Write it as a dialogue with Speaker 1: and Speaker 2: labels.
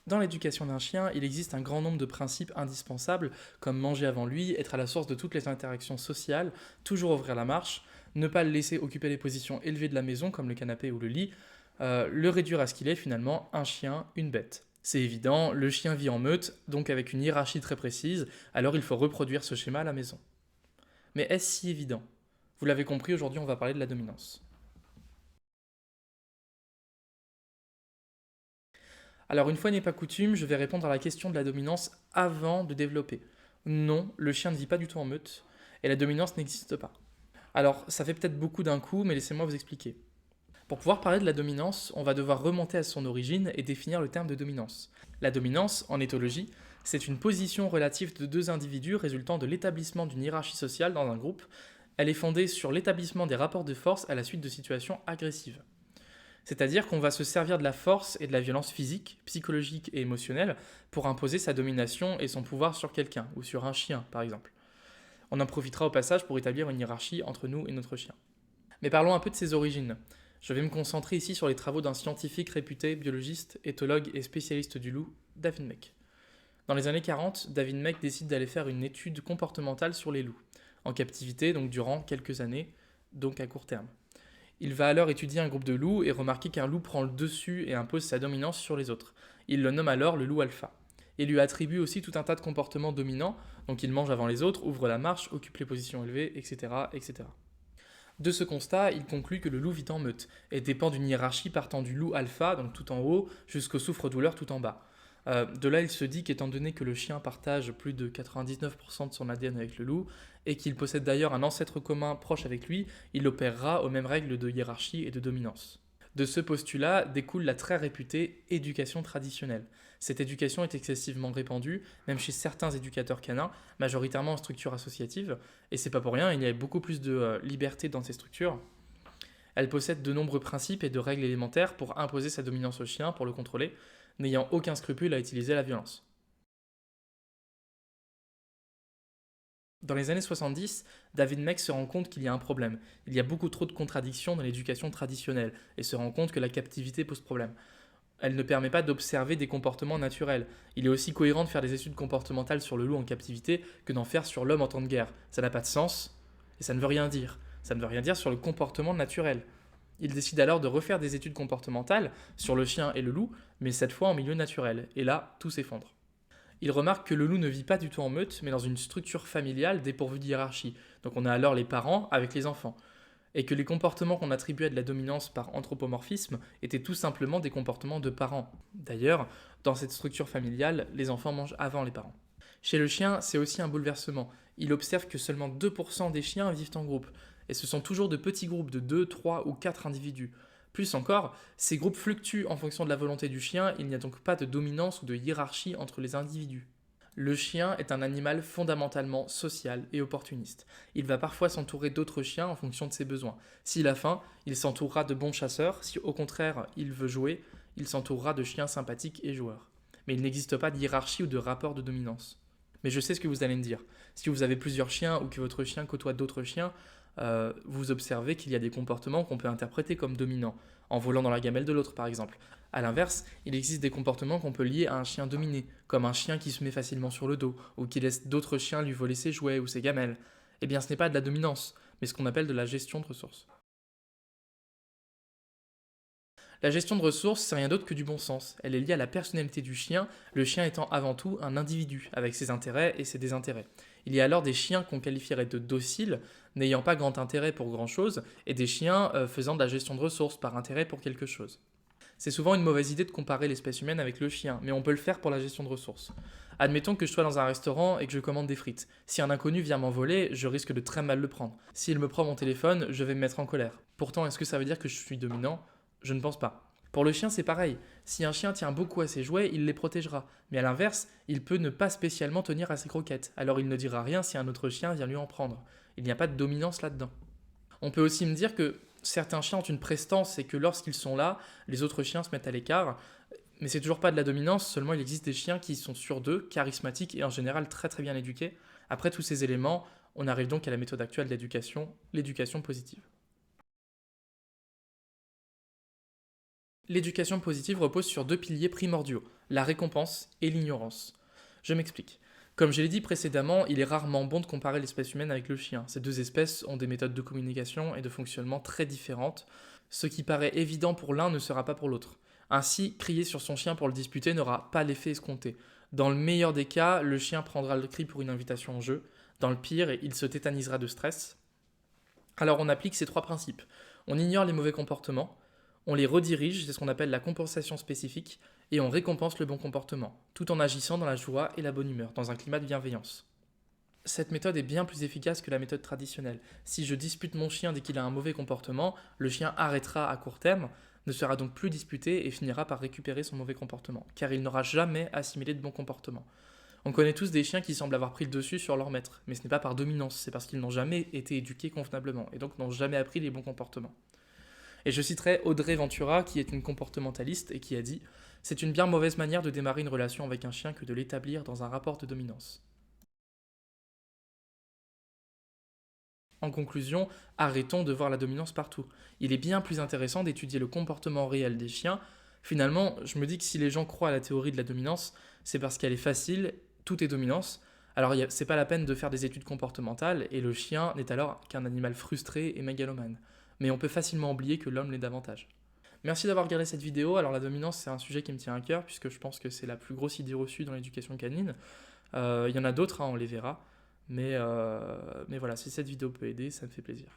Speaker 1: Dans l'éducation d'un chien, il existe un grand nombre de principes indispensables, comme manger avant lui, être à la source de toutes les interactions sociales, toujours ouvrir la marche, ne pas le laisser occuper les positions élevées de la maison, comme le canapé ou le lit, le réduire à ce qu'il est finalement un chien, une bête. C'est évident, le chien vit en meute, donc avec une hiérarchie très précise, alors il faut reproduire ce schéma à la maison. Mais est-ce si évident? Vous l'avez compris, aujourd'hui on va parler de la dominance. Alors une fois n'est pas coutume, je vais répondre à la question de la dominance avant de développer. Non, le chien ne vit pas du tout en meute, et la dominance n'existe pas. Alors ça fait peut-être beaucoup d'un coup, mais laissez-moi vous expliquer. Pour pouvoir parler de la dominance, on va devoir remonter à son origine et définir le terme de dominance. La dominance, en éthologie, c'est une position relative de deux individus résultant de l'établissement d'une hiérarchie sociale dans un groupe. Elle est fondée sur l'établissement des rapports de force à la suite de situations agressives. C'est-à-dire qu'on va se servir de la force et de la violence physique, psychologique et émotionnelle pour imposer sa domination et son pouvoir sur quelqu'un, ou sur un chien par exemple. On en profitera au passage pour établir une hiérarchie entre nous et notre chien. Mais parlons un peu de ses origines. Je vais me concentrer ici sur les travaux d'un scientifique réputé, biologiste, éthologue et spécialiste du loup, David Meck. Dans les années 40, David Meck décide d'aller faire une étude comportementale sur les loups, en captivité donc durant quelques années, donc à court terme. Il va alors étudier un groupe de loups et remarquer qu'un loup prend le dessus et impose sa dominance sur les autres. Il le nomme alors le loup alpha. Et lui attribue aussi tout un tas de comportements dominants, donc il mange avant les autres, ouvre la marche, occupe les positions élevées, etc. etc. De ce constat, il conclut que le loup vit en meute et dépend d'une hiérarchie partant du loup alpha, donc tout en haut, jusqu'au souffre-douleur tout en bas. De là, il se dit qu'étant donné que le chien partage plus de 99% de son ADN avec le loup, et qu'il possède d'ailleurs un ancêtre commun proche avec lui, il opérera aux mêmes règles de hiérarchie et de dominance. De ce postulat découle la très réputée éducation traditionnelle. Cette éducation est excessivement répandue, même chez certains éducateurs canins, majoritairement en structure associative, et c'est pas pour rien, il y a beaucoup plus de liberté dans ces structures. Elle possède de nombreux principes et de règles élémentaires pour imposer sa dominance au chien, pour le contrôler, n'ayant aucun scrupule à utiliser la violence. Dans les années 70, David Meck se rend compte qu'il y a un problème. Il y a beaucoup trop de contradictions dans l'éducation traditionnelle et se rend compte que la captivité pose problème. Elle ne permet pas d'observer des comportements naturels. Il est aussi cohérent de faire des études comportementales sur le loup en captivité que d'en faire sur l'homme en temps de guerre. Ça n'a pas de sens et ça ne veut rien dire. Ça ne veut rien dire sur le comportement naturel. Il décide alors de refaire des études comportementales sur le chien et le loup, mais cette fois en milieu naturel. Et là, tout s'effondre. Il remarque que le loup ne vit pas du tout en meute, mais dans une structure familiale dépourvue de hiérarchie. Donc on a alors les parents avec les enfants. Et que les comportements qu'on attribuait à de la dominance par anthropomorphisme étaient tout simplement des comportements de parents. D'ailleurs, dans cette structure familiale, les enfants mangent avant les parents. Chez le chien, c'est aussi un bouleversement. Il observe que seulement 2% des chiens vivent en groupe. Et ce sont toujours de petits groupes de 2, 3 ou 4 individus. Plus encore, ces groupes fluctuent en fonction de la volonté du chien, il n'y a donc pas de dominance ou de hiérarchie entre les individus. Le chien est un animal fondamentalement social et opportuniste. Il va parfois s'entourer d'autres chiens en fonction de ses besoins. S'il a faim, il s'entourera de bons chasseurs. Si au contraire il veut jouer, il s'entourera de chiens sympathiques et joueurs. Mais il n'existe pas de hiérarchie ou de rapport de dominance. Mais je sais ce que vous allez me dire. Si vous avez plusieurs chiens ou que votre chien côtoie d'autres chiens, vous observez qu'il y a des comportements qu'on peut interpréter comme dominants, en volant dans la gamelle de l'autre par exemple. A l'inverse, il existe des comportements qu'on peut lier à un chien dominé, comme un chien qui se met facilement sur le dos, ou qui laisse d'autres chiens lui voler ses jouets ou ses gamelles. Eh bien ce n'est pas de la dominance, mais ce qu'on appelle de la gestion de ressources. La gestion de ressources, c'est rien d'autre que du bon sens. Elle est liée à la personnalité du chien, le chien étant avant tout un individu, avec ses intérêts et ses désintérêts. Il y a alors des chiens qu'on qualifierait de dociles, n'ayant pas grand intérêt pour grand chose, et des chiens faisant de la gestion de ressources par intérêt pour quelque chose. C'est souvent une mauvaise idée de comparer l'espèce humaine avec le chien, mais on peut le faire pour la gestion de ressources. Admettons que je sois dans un restaurant et que je commande des frites. Si un inconnu vient m'en voler, je risque de très mal le prendre. S'il me prend mon téléphone, je vais me mettre en colère. Pourtant, est-ce que ça veut dire que je suis dominant? Je ne pense pas. Pour le chien, c'est pareil. Si un chien tient beaucoup à ses jouets, il les protégera. Mais à l'inverse, il peut ne pas spécialement tenir à ses croquettes. Alors il ne dira rien si un autre chien vient lui en prendre. Il n'y a pas de dominance là-dedans. On peut aussi me dire que certains chiens ont une prestance et que lorsqu'ils sont là, les autres chiens se mettent à l'écart. Mais c'est toujours pas de la dominance, seulement il existe des chiens qui sont sûrs d'eux, charismatiques et en général très très bien éduqués. Après tous ces éléments, on arrive donc à la méthode actuelle d'éducation, l'éducation positive. L'éducation positive repose sur deux piliers primordiaux, la récompense et l'ignorance. Je m'explique. Comme je l'ai dit précédemment, il est rarement bon de comparer l'espèce humaine avec le chien. Ces deux espèces ont des méthodes de communication et de fonctionnement très différentes. Ce qui paraît évident pour l'un ne sera pas pour l'autre. Ainsi, crier sur son chien pour le disputer n'aura pas l'effet escompté. Dans le meilleur des cas, le chien prendra le cri pour une invitation au jeu. Dans le pire, il se tétanisera de stress. Alors on applique ces trois principes. On ignore les mauvais comportements, on les redirige, c'est ce qu'on appelle la compensation spécifique, et on récompense le bon comportement, tout en agissant dans la joie et la bonne humeur, dans un climat de bienveillance. Cette méthode est bien plus efficace que la méthode traditionnelle. Si je dispute mon chien dès qu'il a un mauvais comportement, le chien arrêtera à court terme, ne sera donc plus disputé et finira par récupérer son mauvais comportement, car il n'aura jamais assimilé de bon comportement. On connaît tous des chiens qui semblent avoir pris le dessus sur leur maître, mais ce n'est pas par dominance, c'est parce qu'ils n'ont jamais été éduqués convenablement, et donc n'ont jamais appris les bons comportements. Et je citerai Audrey Ventura, qui est une comportementaliste, et qui a dit « C'est une bien mauvaise manière de démarrer une relation avec un chien que de l'établir dans un rapport de dominance. » En conclusion, arrêtons de voir la dominance partout. Il est bien plus intéressant d'étudier le comportement réel des chiens. Finalement, je me dis que si les gens croient à la théorie de la dominance, c'est parce qu'elle est facile, tout est dominance. Alors c'est pas la peine de faire des études comportementales, et le chien n'est alors qu'un animal frustré et mégalomane. Mais on peut facilement oublier que l'homme l'est davantage. Merci d'avoir regardé cette vidéo. Alors la dominance, c'est un sujet qui me tient à cœur, puisque je pense que c'est la plus grosse idée reçue dans l'éducation canine. Il y en a d'autres, hein, on les verra. Mais voilà, si cette vidéo peut aider, ça me fait plaisir.